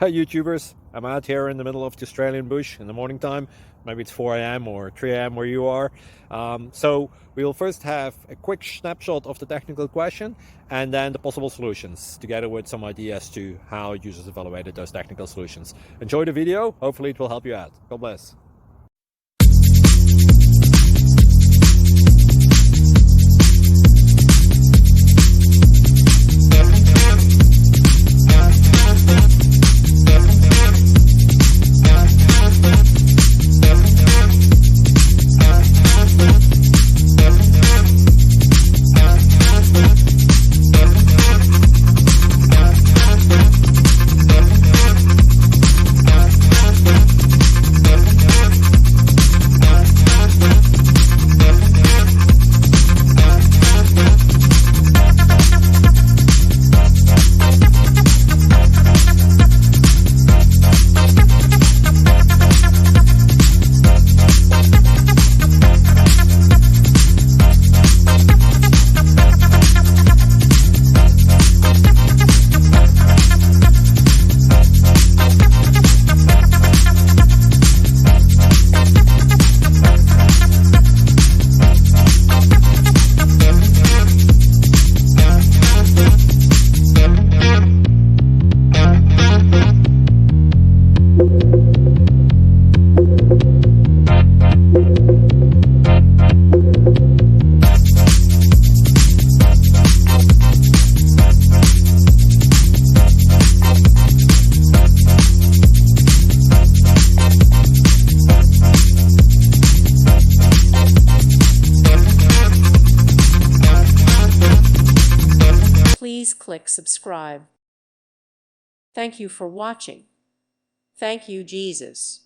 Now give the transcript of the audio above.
Hi YouTubers, I'm out here in the middle of the Australian bush in the morning time. Maybe it's 4 a.m. or 3 a.m. where you are. So we will first have a quick snapshot of the technical question and then the possible solutions, together with some ideas to how users evaluated those technical solutions. Enjoy the video, hopefully it will help you out. God bless. Please click subscribe. Thank you for watching. Thank you, Jesus.